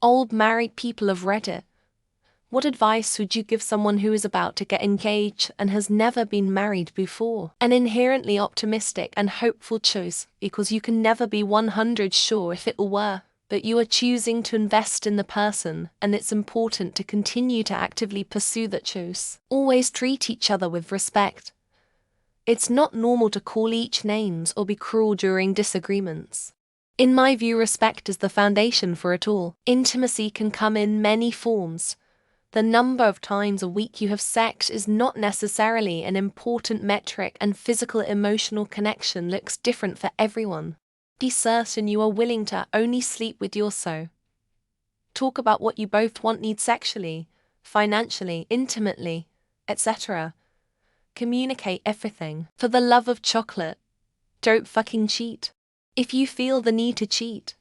Old married people of Reddit. What advice would you give someone who is about to get engaged and has never been married before? An inherently optimistic and hopeful choice, because you can never be 100% sure if it will work, but you are choosing to invest in the person, and it's important to continue to actively pursue that choice. Always treat each other with respect. It's not normal to call each names or be cruel during disagreements. In my view, respect is the foundation for it all. Intimacy can come in many forms. The number of times a week you have sex is not necessarily an important metric, and physical emotional connection looks different for everyone. Be certain you are willing to only sleep with your soul. Talk about what you both want, need sexually, financially, intimately, etc. Communicate everything. For the love of chocolate, don't fucking cheat. If you feel the need to cheat,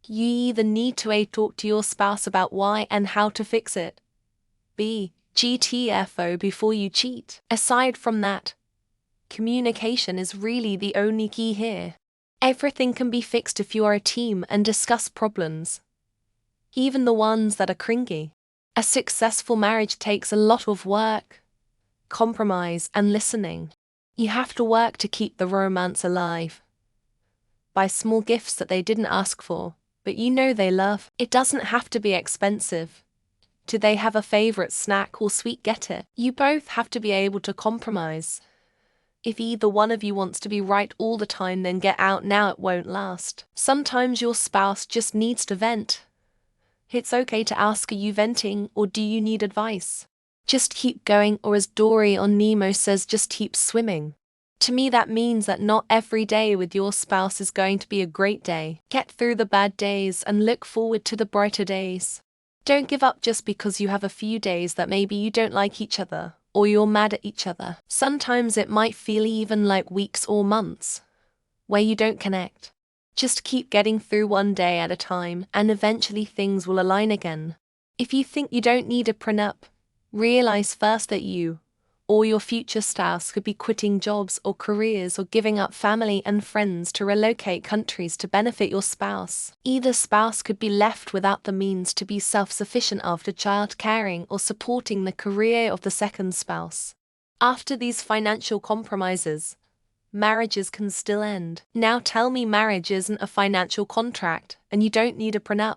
you either need to A, talk to your spouse about why and how to fix it, B, GTFO before you cheat. Aside from that, communication is really the only key here. Everything can be fixed if you are a team and discuss problems, even the ones that are cringy. A successful marriage takes a lot of work, compromise, and listening. You have to work to keep the romance alive. Buy small gifts that they didn't ask for, but you know they love. It doesn't have to be expensive. Do they have a favorite snack or sweet? Get it. You both have to be able to compromise. If either one of you wants to be right all the time, then get out now, it won't last. Sometimes your spouse just needs to vent. It's okay to ask, are you venting or do you need advice? Just keep going, or as Dory on Nemo says, just keep swimming. To me, that means that not every day with your spouse is going to be a great day. Get through the bad days and look forward to the brighter days. Don't give up just because you have a few days that maybe you don't like each other, or you're mad at each other. Sometimes it might feel even like weeks or months where you don't connect. Just keep getting through one day at a time, and eventually things will align again. If you think you don't need a prenup, realize first that you or your future spouse could be quitting jobs or careers or giving up family and friends to relocate countries to benefit your spouse. Either spouse could be left without the means to be self-sufficient after child caring or supporting the career of the second spouse. After these financial compromises, marriages can still end. Now tell me marriage isn't a financial contract and you don't need a prenup.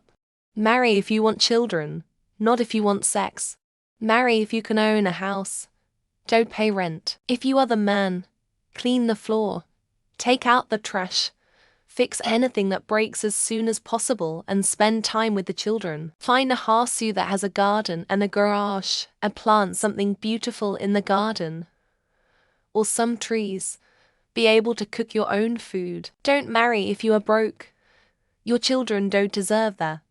Marry if you want children, not if you want sex. Marry if you can own a house. Don't pay rent. If you are the man, clean the floor, take out the trash, fix anything that breaks as soon as possible, and spend time with the children. Find a house that has a garden and a garage, and plant something beautiful in the garden, or some trees. Be able to cook your own food. Don't marry if you are broke. Your children don't deserve that.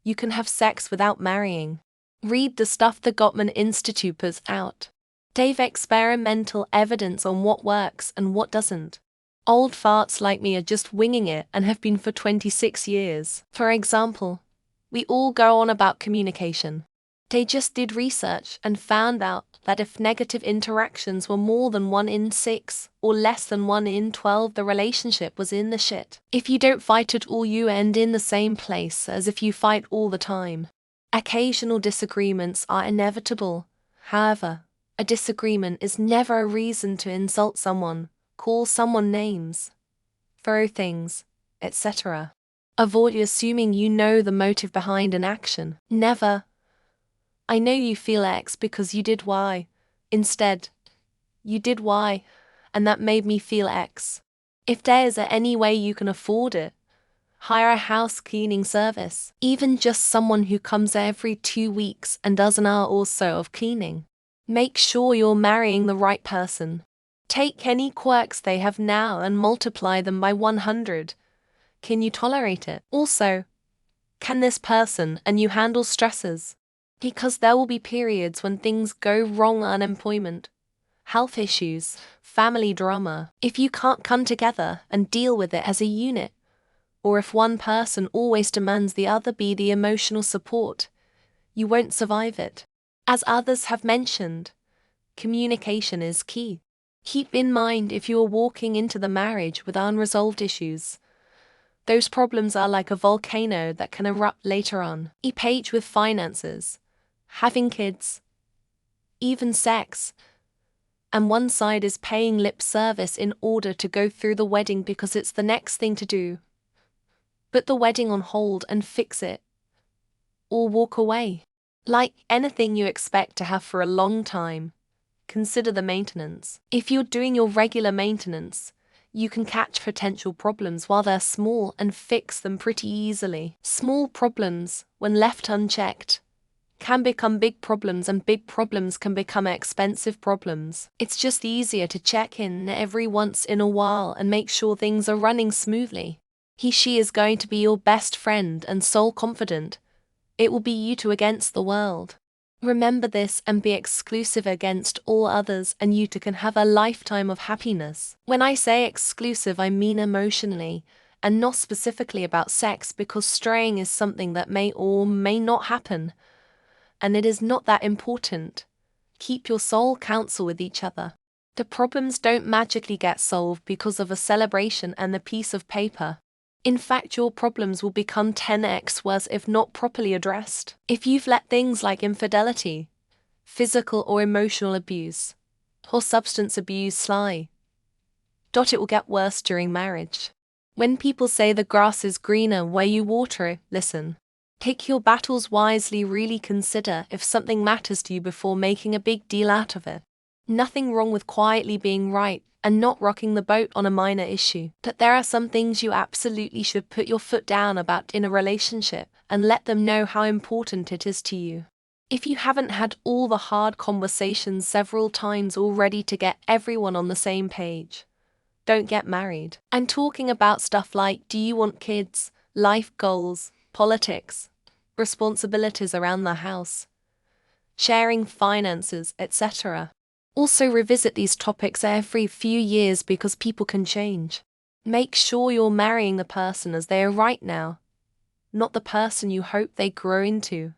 You can have sex without marrying. Read the stuff the Gottman Institute puts out. They've experimental evidence on what works and what doesn't. Old farts like me are just winging it and have been for 26 years. For example, we all go on about communication. They just did research and found out that if negative interactions were more than 1 in 6 or less than 1 in 12, the relationship was in the shit. If you don't fight at all, you end in the same place as if you fight all the time. Occasional disagreements are inevitable. However, a disagreement is never a reason to insult someone, call someone names, throw things, etc. Avoid assuming you know the motive behind an action. Never, I know you feel X because you did Y. Instead, you did Y, and that made me feel X. If there is any way you can afford it, hire a house cleaning service, even just someone who comes every 2 weeks and does an hour or so of cleaning. Make sure you're marrying the right person. Take any quirks they have now and multiply them by 100. Can you tolerate it? Also, can this person and you handle stresses? Because there will be periods when things go wrong: unemployment, health issues, family drama. If you can't come together and deal with it as a unit, or if one person always demands the other be the emotional support, you won't survive it. As others have mentioned, communication is key. Keep in mind, if you are walking into the marriage with unresolved issues, Those problems are like a volcano that can erupt later on. A page with finances, having kids, even sex. And one side is paying lip service in order to go through the wedding because it's the next thing to do. Put the wedding on hold and fix it. Or walk away. Like anything you expect to have for a long time, consider the maintenance. If you're doing your regular maintenance, you can catch potential problems while they're small and fix them pretty easily. Small problems, when left unchecked, can become big problems, and big problems can become expensive problems. It's just easier to check in every once in a while and make sure things are running smoothly. She is going to be your best friend and sole confidant. It will be you two against the world. Remember this and be exclusive against all others, and you two can have a lifetime of happiness. When I say exclusive, I mean emotionally, and not specifically about sex, because straying is something that may or may not happen, and it is not that important. Keep your soul counsel with each other. The problems don't magically get solved because of a celebration and a piece of paper. In fact, your problems will become 10x worse if not properly addressed. If you've let things like infidelity, physical or emotional abuse, or substance abuse slide, it will get worse during marriage. When people say the grass is greener where you water it, listen. Pick your battles wisely. Really consider if something matters to you before making a big deal out of it. Nothing wrong with quietly being right and not rocking the boat on a minor issue. But there are some things you absolutely should put your foot down about in a relationship and let them know how important it is to you. If you haven't had all the hard conversations several times already to get everyone on the same page, don't get married. I'm talking about stuff like, do you want kids, life goals, politics, responsibilities around the house, sharing finances, etc. Also revisit these topics every few years because people can change. Make sure you're marrying the person as they are right now, not the person you hope they grow into.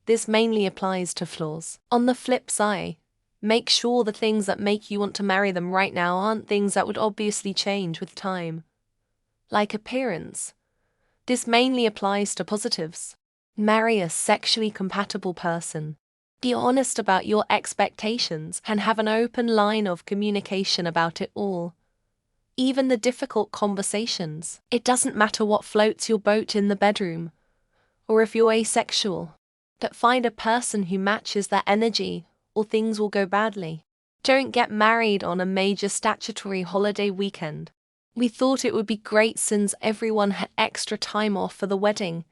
This mainly applies to flaws. On the flip side, make sure the things that make you want to marry them right now aren't things that would obviously change with time. Like appearance. This mainly applies to positives. Marry a sexually compatible person. Be honest about your expectations and have an open line of communication about it all. Even the difficult conversations. It doesn't matter what floats your boat in the bedroom, or if you're asexual. But find a person who matches that energy, or things will go badly. Don't get married on a major statutory holiday weekend. We thought it would be great since everyone had extra time off for the wedding.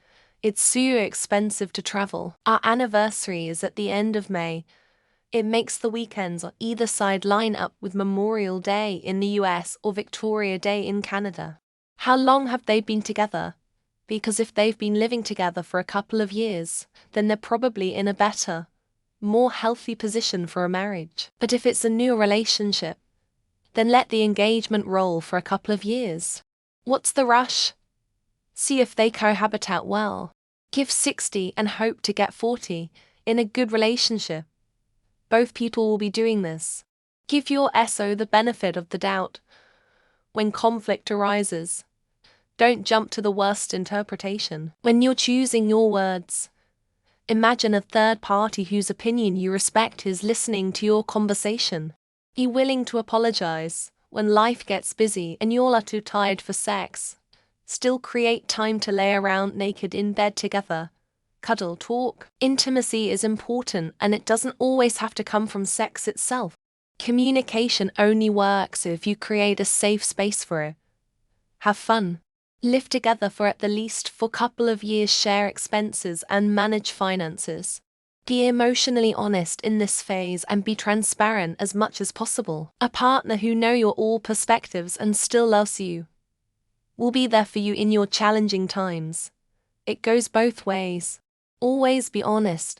It's so expensive to travel. Our anniversary is at the end of May. It makes the weekends on either side line up with Memorial Day in the US or Victoria Day in Canada. How long have they been together? Because if they've been living together for a couple of years, then they're probably in a better, more healthy position for a marriage. But if it's a new relationship, then let the engagement roll for a couple of years. What's the rush? See if they cohabitate well. Give 60 and hope to get 40 in a good relationship. Both people will be doing this. Give your SO the benefit of the doubt. When conflict arises, don't jump to the worst interpretation. When you're choosing your words, imagine a third party whose opinion you respect is listening to your conversation. Be willing to apologize when life gets busy and you all are too tired for sex. Still create time to lay around naked in bed together. Cuddle, talk. Intimacy is important, and it doesn't always have to come from sex itself. Communication only works if you create a safe space for it. Have fun. Live together for at the least for a couple of years, share expenses and manage finances. Be emotionally honest in this phase and be transparent as much as possible. A partner who knows your all perspectives and still loves you will be there for you in your challenging times. It goes both ways. Always be honest.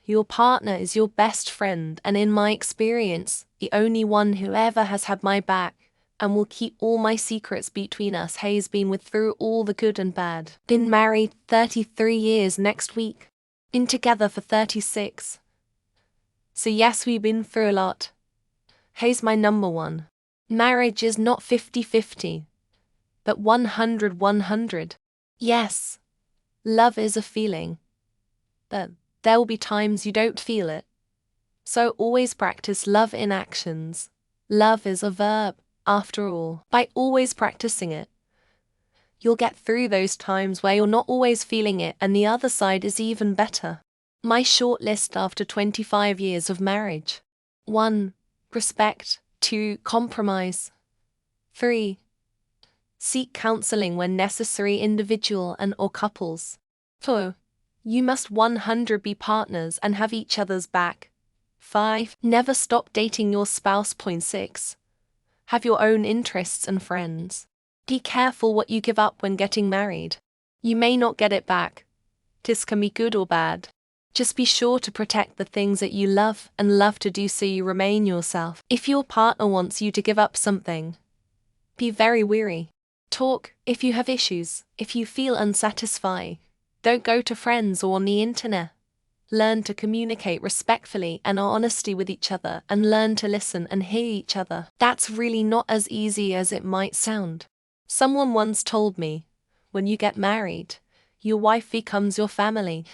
Your partner is your best friend, and in my experience, the only one who ever has had my back and will keep all my secrets between us. Has been with through all the good and bad. Been married 33 years next week. Been together for 36. So yes, we've been through a lot. Hay's my number one. Marriage is not 50-50. but 100. Yes, love is a feeling, but there will be times you don't feel it. So always practice love in actions. Love is a verb, after all. By always practicing it, you'll get through those times where you're not always feeling it, and the other side is even better. My short list after 25 years of marriage. 1. Respect. 2. Compromise. 3. Seek counseling when necessary, individual and or couples. 4. You must 100 be partners and have each other's back. 5. Never stop dating your spouse. 6. Have your own interests and friends. Be careful what you give up when getting married. You may not get it back. This can be good or bad. Just be sure to protect the things that you love and love to do so you remain yourself. If your partner wants you to give up something, be very wary. Talk if you have issues, if you feel unsatisfied. Don't go to friends or on the internet. Learn to communicate respectfully and honestly with each other, and learn to listen and hear each other. That's really not as easy as it might sound. Someone once told me, when you get married, your wife becomes your family,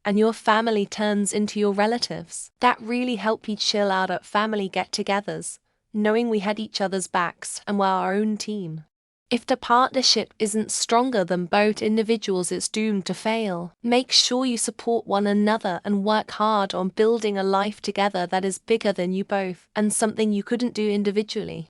and your family turns into your relatives. That really helped me chill out at family get-togethers, knowing we had each other's backs and were our own team. If the partnership isn't stronger than both individuals, it's doomed to fail. Make sure you support one another and work hard on building a life together that is bigger than you both, and something you couldn't do individually.